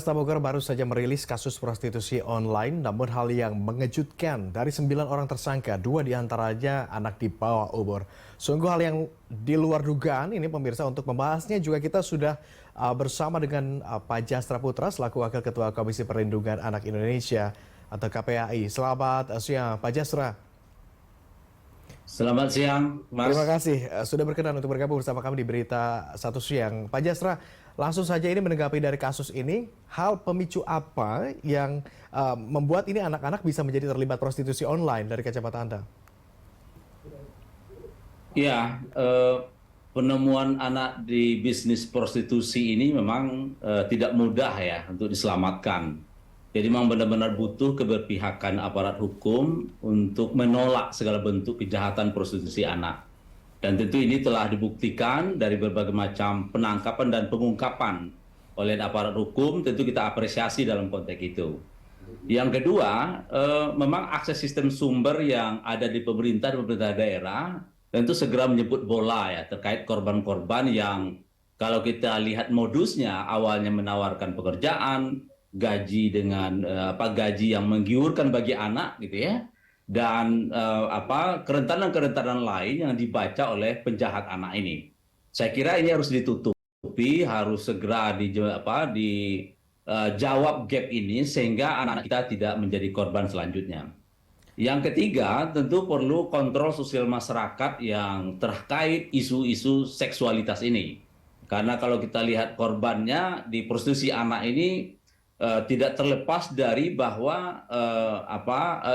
Polresta Bogor baru saja merilis kasus prostitusi online, namun hal yang mengejutkan dari 9 orang tersangka, 2 diantaranya anak di bawah umur. Sungguh hal yang di luar dugaan ini pemirsa. Untuk membahasnya juga kita sudah bersama dengan Pak Jasra Putra selaku Wakil Ketua Komisi Perlindungan Anak Indonesia atau KPAI. Selamat siang Pak Jasra. Selamat siang, Mas. Terima kasih sudah berkenan untuk bergabung bersama kami di Berita Satu Siang. Pak Jasra, langsung saja ini menanggapi dari kasus ini, hal pemicu apa yang membuat ini anak-anak bisa menjadi terlibat prostitusi online dari kacamata Anda? Ya, penemuan anak di bisnis prostitusi ini memang tidak mudah ya untuk diselamatkan. Jadi memang benar-benar butuh keberpihakan aparat hukum untuk menolak segala bentuk kejahatan prostitusi anak. Dan tentu ini telah dibuktikan dari berbagai macam penangkapan dan pengungkapan oleh aparat hukum, tentu kita apresiasi dalam konteks itu. Yang kedua, memang akses sistem sumber yang ada di pemerintah dan pemerintah daerah, tentu segera menyebut bola ya terkait korban-korban yang kalau kita lihat modusnya awalnya menawarkan pekerjaan, gaji dengan gaji yang menggiurkan bagi anak gitu ya, dan kerentanan-kerentanan lain yang dibaca oleh penjahat anak ini. Saya kira ini harus ditutupi, harus segera dijawab gap ini sehingga anak-anak kita tidak menjadi korban selanjutnya. Yang ketiga, tentu perlu kontrol sosial masyarakat yang terkait isu-isu seksualitas ini. Karena kalau kita lihat korbannya di prostitusi anak ini tidak terlepas dari bahwa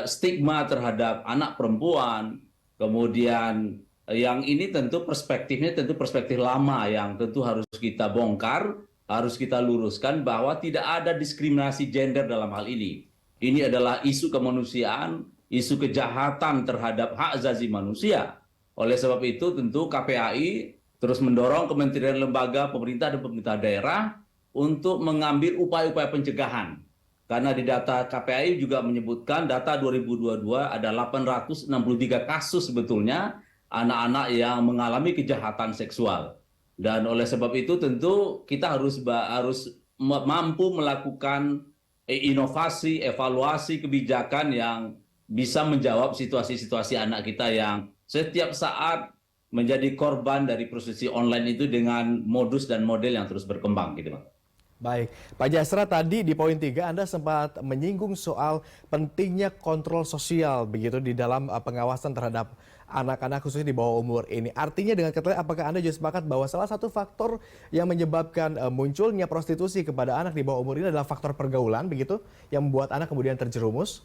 stigma terhadap anak perempuan, kemudian yang ini tentu perspektifnya tentu perspektif lama yang tentu harus kita bongkar, harus kita luruskan bahwa tidak ada diskriminasi gender dalam hal ini. Ini adalah isu kemanusiaan, isu kejahatan terhadap hak asasi manusia. Oleh sebab itu tentu KPAI terus mendorong kementerian lembaga pemerintah dan pemerintah daerah untuk mengambil upaya-upaya pencegahan. Karena di data KPAI juga menyebutkan data 2022 ada 863 kasus sebetulnya anak-anak yang mengalami kejahatan seksual. Dan oleh sebab itu tentu kita harus mampu melakukan inovasi, evaluasi kebijakan yang bisa menjawab situasi-situasi anak kita yang setiap saat menjadi korban dari prostitusi online itu dengan modus dan model yang terus berkembang gitu, Pak. Baik, Pak Jasra, tadi di poin 3 Anda sempat menyinggung soal pentingnya kontrol sosial begitu di dalam pengawasan terhadap anak-anak khususnya di bawah umur ini. Artinya dengan kata lain, apakah Anda juga sepakat bahwa salah satu faktor yang menyebabkan munculnya prostitusi kepada anak di bawah umur ini adalah faktor pergaulan begitu yang membuat anak kemudian terjerumus?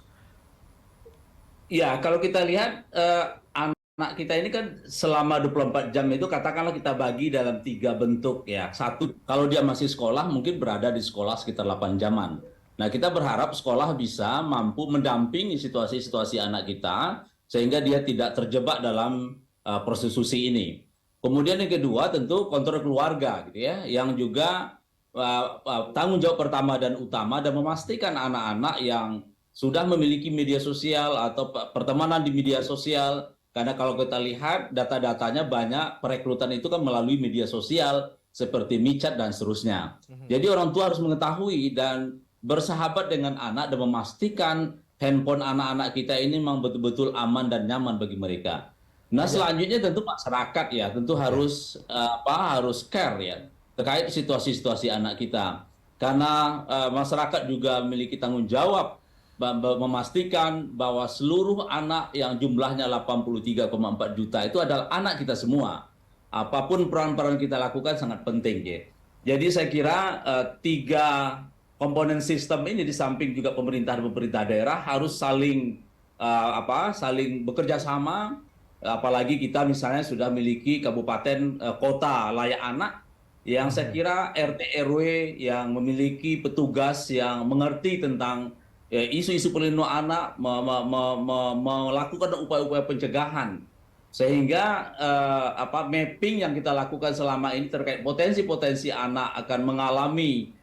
Ya, kalau kita lihat anak kita ini kan selama 24 jam itu katakanlah kita bagi dalam 3 bentuk ya. Satu, kalau dia masih sekolah mungkin berada di sekolah sekitar 8 jaman. Nah, kita berharap sekolah bisa mampu mendampingi situasi-situasi anak kita sehingga dia tidak terjebak dalam prostitusi ini. Kemudian yang kedua tentu kontrol keluarga gitu ya, yang juga tanggung jawab pertama dan utama dan memastikan anak-anak yang sudah memiliki media sosial atau pertemanan di media sosial. Karena kalau kita lihat data-datanya banyak perekrutan itu kan melalui media sosial seperti michat dan seterusnya. Jadi orang tua harus mengetahui dan bersahabat dengan anak dan memastikan handphone anak-anak kita ini memang betul-betul aman dan nyaman bagi mereka. Nah, selanjutnya tentu masyarakat ya tentu harus care ya terkait situasi-situasi anak kita. Karena masyarakat juga memiliki tanggung jawab memastikan bahwa seluruh anak yang jumlahnya 83,4 juta itu adalah anak kita semua. Apapun peran-peran kita lakukan sangat penting ya. Jadi saya kira 3 komponen sistem ini di samping juga pemerintah dan pemerintah daerah harus saling bekerja sama. Apalagi kita misalnya sudah memiliki kabupaten kota layak anak yang saya kira RT RW yang memiliki petugas yang mengerti tentang isu-isu perlindungan anak, melakukan upaya-upaya pencegahan sehingga mapping yang kita lakukan selama ini terkait potensi-potensi anak akan mengalami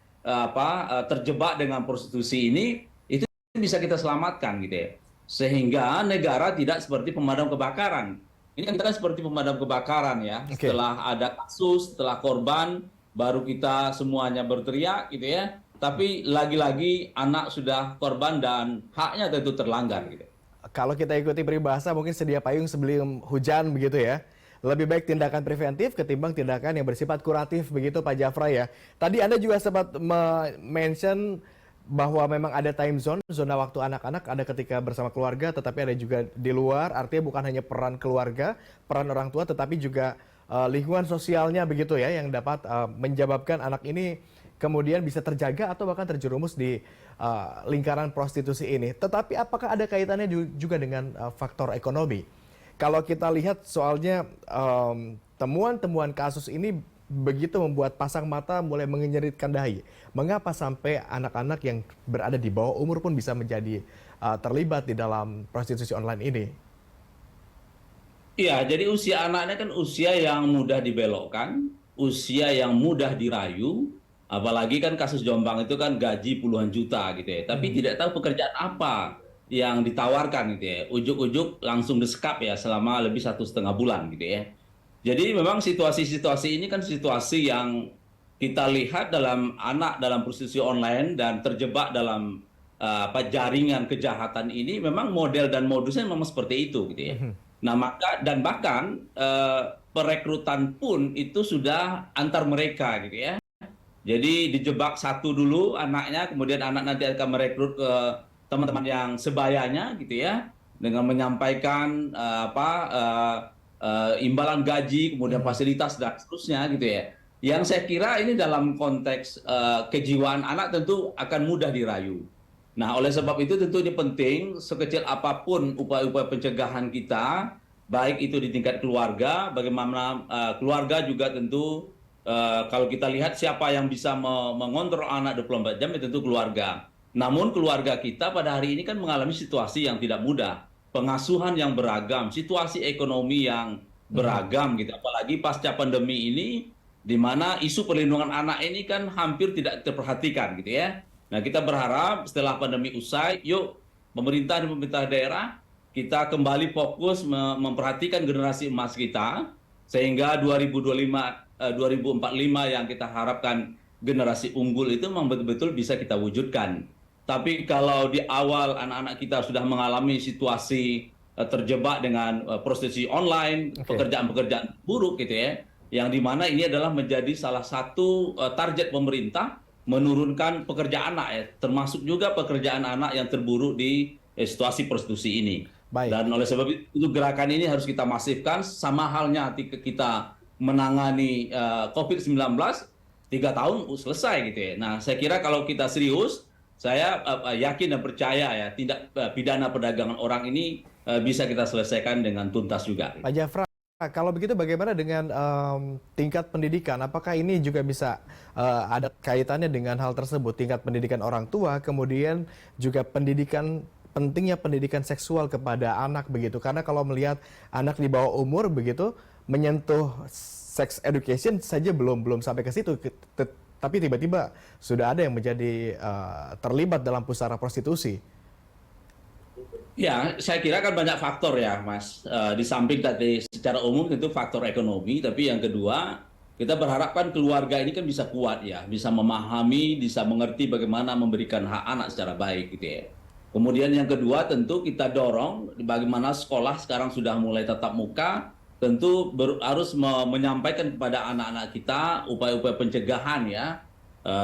terjebak dengan prostitusi ini itu bisa kita selamatkan gitu ya, sehingga negara tidak seperti pemadam kebakaran. Ini kan kita seperti pemadam kebakaran ya. Setelah ada kasus, setelah korban baru kita semuanya berteriak gitu ya. tapi lagi-lagi anak sudah korban dan haknya tentu terlanggar gitu. Kalau kita ikuti peribahasa mungkin sedia payung sebelum hujan begitu ya. Lebih baik tindakan preventif ketimbang tindakan yang bersifat kuratif begitu Pak Jafra ya. Tadi Anda juga sempat mention bahwa memang ada time zone, zona waktu anak-anak ada ketika bersama keluarga tetapi ada juga di luar. Artinya bukan hanya peran keluarga, peran orang tua tetapi juga lingkungan sosialnya begitu ya yang dapat menyebabkan anak ini kemudian bisa terjaga atau bahkan terjerumus di lingkaran prostitusi ini. Tetapi apakah ada kaitannya juga dengan faktor ekonomi? Kalau kita lihat soalnya temuan-temuan kasus ini begitu membuat pasang mata mulai mengenyeritkan dahi. Mengapa sampai anak-anak yang berada di bawah umur pun bisa menjadi terlibat di dalam prostitusi online ini? Iya, jadi usia anaknya kan usia yang mudah dibelokkan, usia yang mudah dirayu, apalagi kan kasus Jombang itu kan gaji puluhan juta gitu ya, tapi tidak tahu pekerjaan apa yang ditawarkan gitu ya, ujuk-ujuk langsung disekap ya selama lebih 1,5 bulan gitu ya. Jadi memang situasi-situasi ini kan situasi yang kita lihat dalam anak dalam prostitusi online dan terjebak dalam jaringan kejahatan ini memang model dan modusnya memang seperti itu gitu ya. Nah, maka dan bahkan perekrutan pun itu sudah antar mereka gitu ya. Jadi dijebak satu dulu anaknya, kemudian anak nanti akan merekrut ke teman-teman yang sebayanya gitu ya, dengan menyampaikan imbalan gaji, kemudian fasilitas dan seterusnya gitu ya. Yang saya kira ini dalam konteks kejiwaan anak tentu akan mudah dirayu. Nah, oleh sebab itu tentu ini penting sekecil apapun upaya-upaya pencegahan kita, baik itu di tingkat keluarga, bagaimana keluarga juga tentu kalau kita lihat siapa yang bisa mengontrol anak 24 jam itu tentu keluarga. Namun keluarga kita pada hari ini kan mengalami situasi yang tidak mudah, pengasuhan yang beragam, situasi ekonomi yang beragam gitu. Apalagi pasca pandemi ini, di mana isu perlindungan anak ini kan hampir tidak terperhatikan gitu ya. Nah, kita berharap setelah pandemi usai, yuk pemerintah dan pemerintah daerah kita kembali fokus memperhatikan generasi emas kita sehingga 2045 yang kita harapkan generasi unggul itu memang betul-betul bisa kita wujudkan. Tapi kalau di awal anak-anak kita sudah mengalami situasi terjebak dengan prostitusi online, pekerjaan-pekerjaan buruk gitu ya, yang dimana ini adalah menjadi salah satu target pemerintah menurunkan pekerjaan anak ya, termasuk juga pekerjaan anak yang terburuk di situasi prostitusi ini. Baik. Dan oleh sebab itu gerakan ini harus kita masifkan, sama halnya ketika kita menangani COVID-19 3 tahun selesai gitu ya. Nah, saya kira kalau kita serius, saya yakin dan percaya ya tindak pidana perdagangan orang ini bisa kita selesaikan dengan tuntas juga. Pak Jafra, kalau begitu bagaimana dengan tingkat pendidikan? Apakah ini juga bisa ada kaitannya dengan hal tersebut? Tingkat pendidikan orang tua, kemudian juga pentingnya pendidikan seksual kepada anak begitu. Karena kalau melihat anak di bawah umur begitu, menyentuh sex education saja belum sampai ke situ. Tapi tiba-tiba sudah ada yang menjadi terlibat dalam pusara prostitusi. Ya, saya kira kan banyak faktor ya, Mas. Di samping tadi secara umum tentu faktor ekonomi, tapi yang kedua kita berharapkan keluarga ini kan bisa kuat ya, bisa memahami, bisa mengerti bagaimana memberikan hak anak secara baik gitu ya. Kemudian yang kedua tentu kita dorong bagaimana sekolah sekarang sudah mulai tatap muka, tentu harus menyampaikan kepada anak-anak kita upaya-upaya pencegahan ya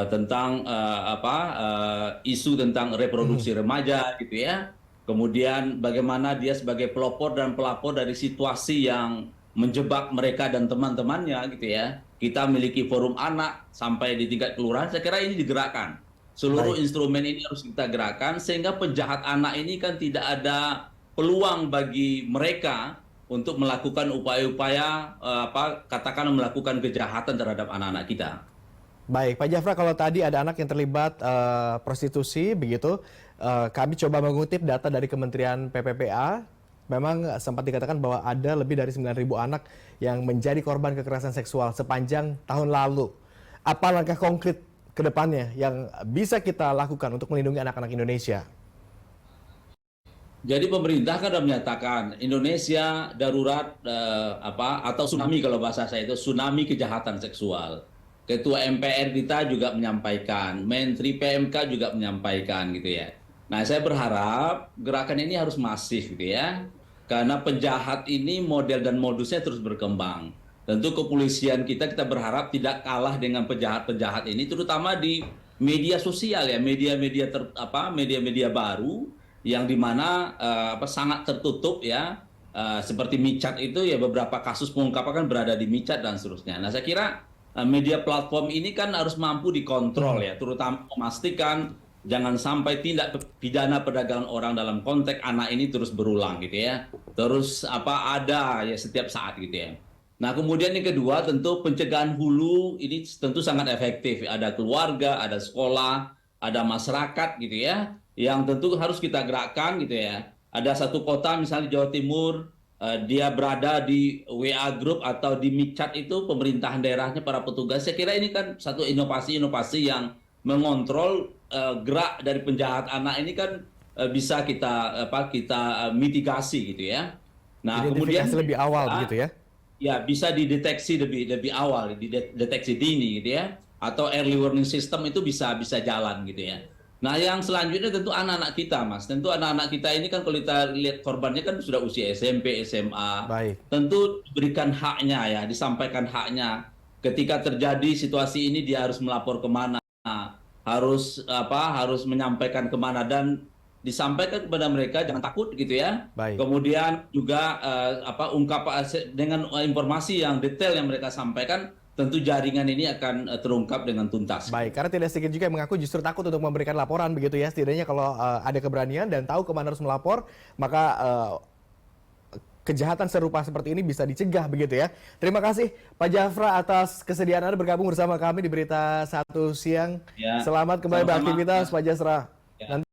tentang isu tentang reproduksi remaja gitu ya. Kemudian bagaimana dia sebagai pelopor dan pelapor dari situasi yang menjebak mereka dan teman-temannya gitu ya. Kita memiliki forum anak sampai di tingkat kelurahan, saya kira ini digerakkan. Seluruh instrumen ini harus kita gerakkan sehingga penjahat anak ini kan tidak ada peluang bagi mereka untuk melakukan upaya-upaya katakan melakukan kejahatan terhadap anak-anak kita. Baik, Pak Jafra, kalau tadi ada anak yang terlibat prostitusi, begitu, kami coba mengutip data dari Kementerian PPPA, memang sempat dikatakan bahwa ada lebih dari 9.000 anak yang menjadi korban kekerasan seksual sepanjang tahun lalu. Apa langkah konkret ke depannya yang bisa kita lakukan untuk melindungi anak-anak Indonesia? Jadi pemerintah kan sudah menyatakan Indonesia darurat atau tsunami kalau bahasa saya itu tsunami kejahatan seksual. Ketua MPR kita juga menyampaikan, Menteri PMK juga menyampaikan gitu ya. Nah, saya berharap gerakan ini harus masif gitu ya. Karena penjahat ini model dan modusnya terus berkembang. Tentu kepolisian kita berharap tidak kalah dengan penjahat-penjahat ini, terutama di media sosial ya, media-media baru yang dimana sangat tertutup ya, seperti micat itu ya, beberapa kasus pengungkapan kan berada di micat dan seterusnya. Nah, saya kira media platform ini kan harus mampu dikontrol ya, terutama memastikan jangan sampai tindak pidana perdagangan orang dalam konteks anak ini terus berulang gitu ya. Terus ada ya setiap saat gitu ya. Nah, kemudian yang kedua tentu pencegahan hulu ini tentu sangat efektif. Ada keluarga, ada sekolah, ada masyarakat gitu ya, yang tentu harus kita gerakkan gitu ya. Ada satu kota misalnya di Jawa Timur, dia berada di WA Group atau di micat itu pemerintahan daerahnya, para petugas. Saya kira ini kan satu inovasi-inovasi yang mengontrol gerak dari penjahat anak ini kan bisa kita mitigasi gitu ya. Nah, kemudian Identifikasi lebih awal begitu ya? ya bisa dideteksi lebih awal, dideteksi dini gitu ya, atau early warning system itu bisa jalan gitu ya. Nah, yang selanjutnya tentu anak-anak kita, Mas. Tentu anak-anak kita ini kan kalau kita lihat korbannya kan sudah usia SMP, SMA. Baik. Tentu diberikan haknya ya, disampaikan haknya. Ketika terjadi situasi ini dia harus melapor kemana, harus menyampaikan kemana, dan disampaikan kepada mereka jangan takut gitu ya. Baik. Kemudian juga dengan informasi yang detail yang mereka sampaikan, tentu jaringan ini akan terungkap dengan tuntas. Baik, karena tidak sedikit juga yang mengaku justru takut untuk memberikan laporan begitu ya. Setidaknya kalau ada keberanian dan tahu kemana harus melapor, maka kejahatan serupa seperti ini bisa dicegah begitu ya. Terima kasih Pak Jafra atas kesediaan Anda bergabung bersama kami di Berita Satu Siang. Ya, Selamat kembali sama-sama. beraktivitas Pak Jafra. Ya.